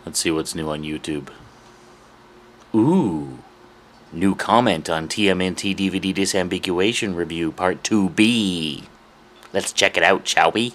Let's see what's new on YouTube. Ooh. New comment on TMNT DVD Disambiguation Review Part 2B. Let's check it out, shall we?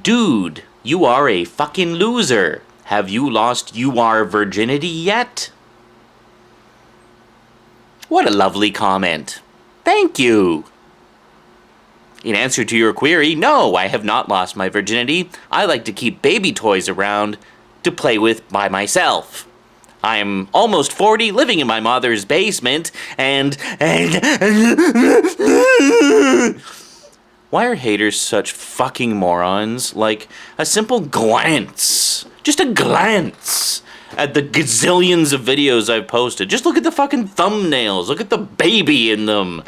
Dude, you are a fucking loser. Have you lost your virginity yet? What a lovely comment. Thank you. In answer to your query, no, I have not lost my virginity. I like to keep baby toys around to play with by myself. I'm almost 40, living in my mother's basement, and why are haters such fucking morons? Like, a simple glance, just a glance at the gazillions of videos I've posted. Just look at the fucking thumbnails, look at the baby in them.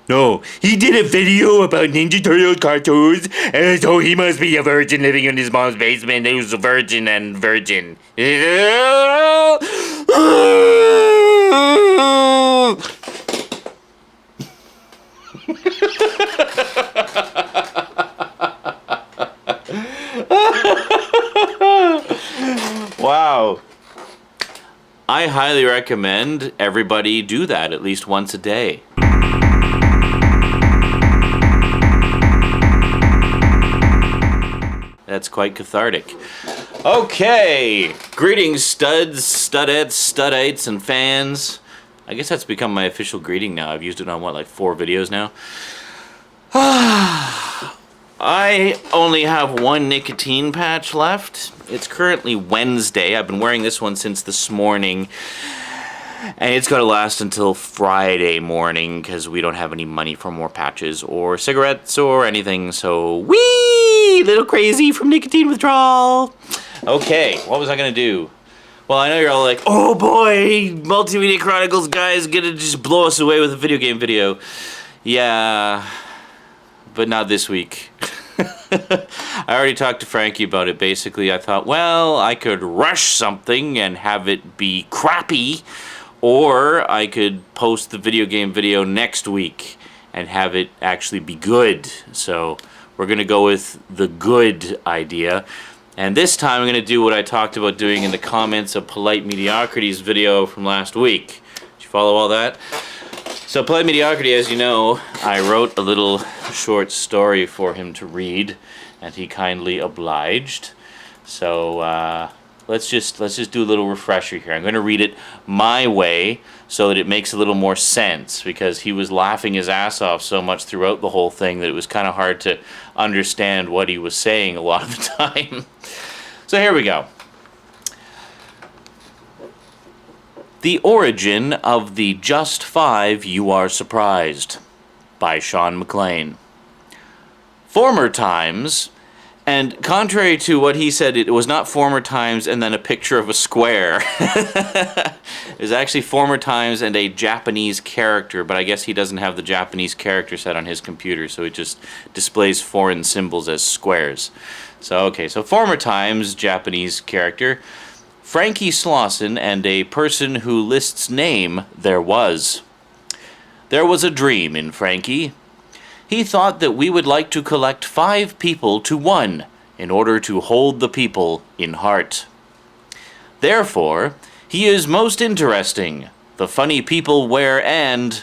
No, he did a video about Ninja Turtles cartoons, and so he must be a virgin living in his mom's basement who's a virgin and virgin. Wow. I highly recommend everybody do that at least once a day. That's quite cathartic. Okay, greetings studs, studettes, studites, and fans. I guess that's become my official greeting now. I've used it on, what, like 4 videos now? I only have one nicotine patch left. It's currently Wednesday. I've been wearing this one since this morning. And it's going to last until Friday morning because we don't have any money for more patches or cigarettes or anything. So, wee! Little crazy from nicotine withdrawal. Okay, what was I going to do? Well, I know you're all like, oh boy, Multimedia Chronicles guy is going to just blow us away with a video game video. Yeah, but not this week. I already talked to Frankie about it. Basically, I thought, well, I could rush something and have it be crappy, or I could post the video game video next week and have it actually be good. So we're going to go with the good idea. And this time I'm going to do what I talked about doing in the comments of Polite Mediocrity's video from last week. Did you follow all that? So Polite Mediocrity, as you know, I wrote a little short story for him to read, and he kindly obliged. So let's just do a little refresher here. I'm going to read it my way so that it makes a little more sense, because he was laughing his ass off so much throughout the whole thing that it was kind of hard to understand what he was saying a lot of the time. So here we go. The Origin of the Just 5 You Are Surprised by Sean McLean. Former times, and contrary to what he said, it was not former times and then a picture of a square. It was actually former times and a Japanese character, but I guess he doesn't have the Japanese character set on his computer, so it just displays foreign symbols as squares. So, okay, so former times, Japanese character, Frankie Slauson, and a person who lists name there was. There was a dream in Frankie. He thought that we would like to collect 5 people to 1 in order to hold the people in heart. Therefore, he is most interesting, the funny people where, and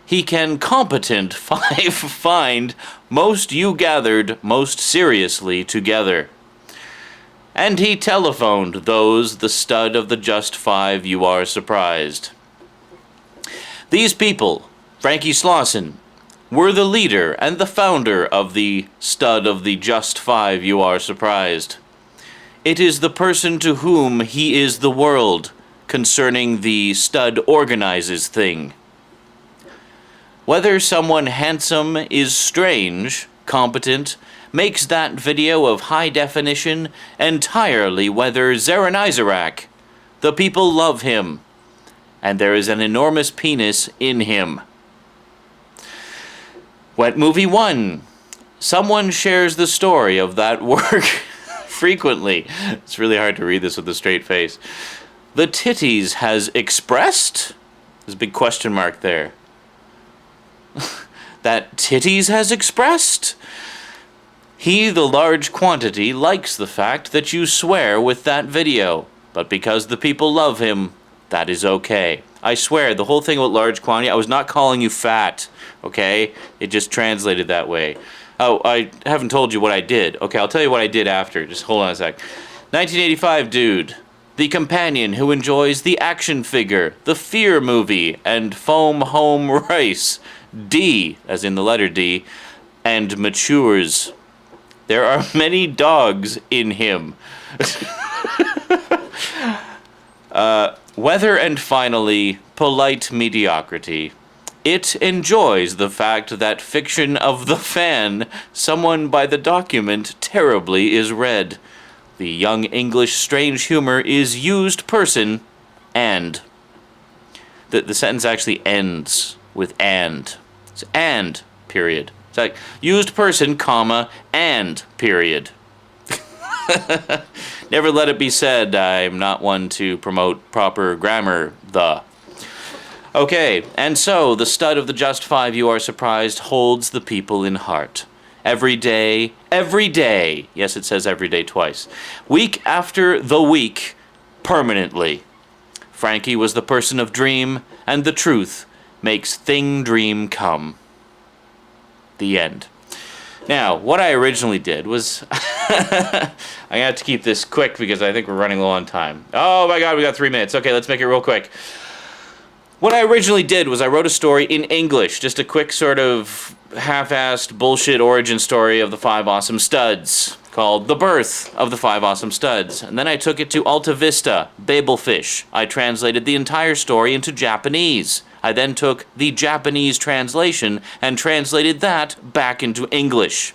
he can competent 5 find most you gathered most seriously together. And he telephoned those the stud of the Just 5 You Are Surprised. These people, Frankie Slauson, were the leader and the founder of the stud of the Just 5 You Are Surprised. It is the person to whom he is the world concerning the stud organizes thing. Whether someone handsome is strange, competent, makes that video of high definition entirely whether Zaranyzerak. The people love him, and there is an enormous penis in him. Wet Movie 1. Someone shares the story of that work frequently. It's really hard to read this with a straight face. The titties has expressed? There's a big question mark there. that titties has expressed. He, the large quantity, likes the fact that you swear with that video, but because the people love him, that is okay. I swear, the whole thing about large quantity, I was not calling you fat, okay? It just translated that way. Oh, I haven't told you what I did. Okay, I'll tell you what I did after. Just hold on a sec. 1985 dude. The companion who enjoys the action figure, the Fear movie, and foam home rice. D, as in the letter D, and matures. There are many dogs in him. Weather and finally, polite mediocrity. It enjoys the fact that fiction of the fan, someone by the document, terribly is read. The young English strange humor is used person and. The sentence actually ends with and. It's and, period. It's like used person, comma, and, period. Never let it be said, I'm not one to promote proper grammar, the. Okay, and so, the stud of the Just Five You Are Surprised holds the people in heart. Every day, yes, it says every day twice, week after the week, permanently. Frankie was the person of dream, and the truth makes thing dream come. The end. Now, what I originally did was, I have to keep this quick because I think we're running low on time. Oh my god, we got 3 minutes. Okay, let's make it real quick. What I originally did was I wrote a story in English, just a quick sort of half-assed bullshit origin story of the Five Awesome Studs, called The Birth of the Five Awesome Studs. And then I took it to Alta Vista, Babelfish. I translated the entire story into Japanese. I then took the Japanese translation and translated that back into English,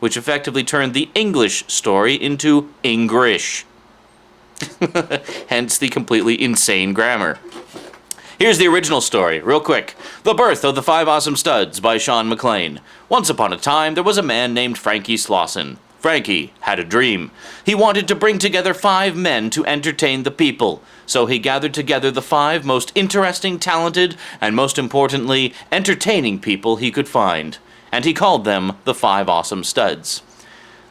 which effectively turned the English story into Ingrish. Hence the completely insane grammar. Here's the original story, real quick. The Birth of the Five Awesome Studs by Sean McLean. Once upon a time, there was a man named Frankie Slauson. Frankie had a dream. He wanted to bring together 5 men to entertain the people. So he gathered together the 5 most interesting, talented, and most importantly, entertaining people he could find. And he called them the Five Awesome Studs.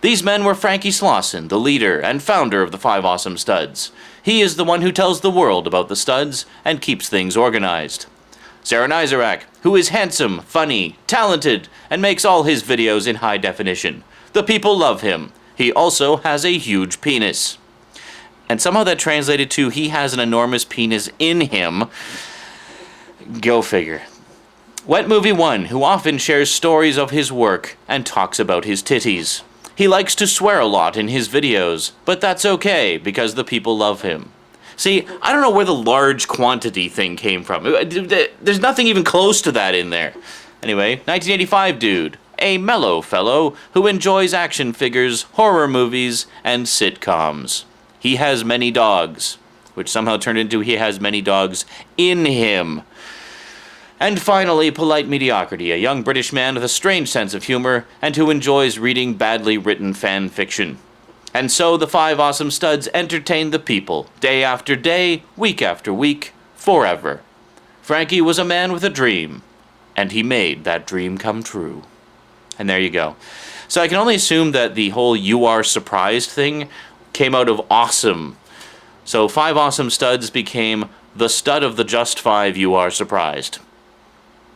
These men were Frankie Slauson, the leader and founder of the Five Awesome Studs. He is the one who tells the world about the studs and keeps things organized. Zaranyzerak, who is handsome, funny, talented, and makes all his videos in high definition. The people love him. He also has a huge penis. And somehow that translated to he has an enormous penis in him. Go figure. Wet Movie 1, who often shares stories of his work and talks about his titties. He likes to swear a lot in his videos, but that's okay because the people love him. See, I don't know where the large quantity thing came from. There's nothing even close to that in there. Anyway, 1985 dude. A mellow fellow who enjoys action figures, horror movies, and sitcoms. He has many dogs, which somehow turned into he has many dogs in him. And finally, polite mediocrity, a young British man with a strange sense of humor and who enjoys reading badly written fan fiction. And so the Five Awesome Studs entertain the people, day after day, week after week, forever. Frankie was a man with a dream, and he made that dream come true. And there you go. So I can only assume that the whole "you are surprised" thing came out of awesome. So Five Awesome Studs became the stud of the Just Five You Are Surprised.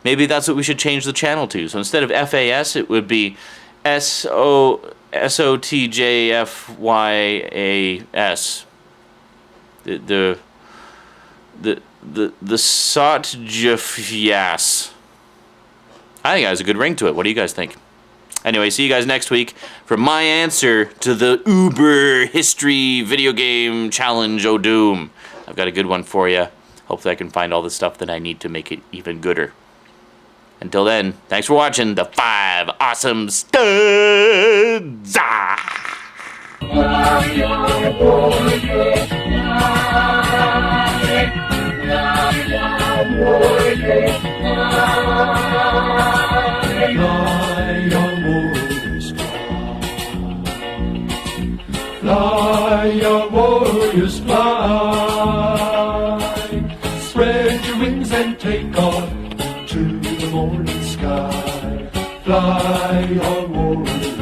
Maybe that's what we should change the channel to. So instead of FAS, it would be SOTJFYAS. The Sotjafyas. I think that has a good ring to it. What do you guys think? Anyway, see you guys next week for my answer to the Uber History Video Game Challenge O'Doom. I've got a good one for you. Hopefully I can find all the stuff that I need to make it even gooder. Until then, thanks for watching the Five Awesome Studs! Fly, your warriors, fly. Spread your wings and take off to the morning sky. fly, your warriors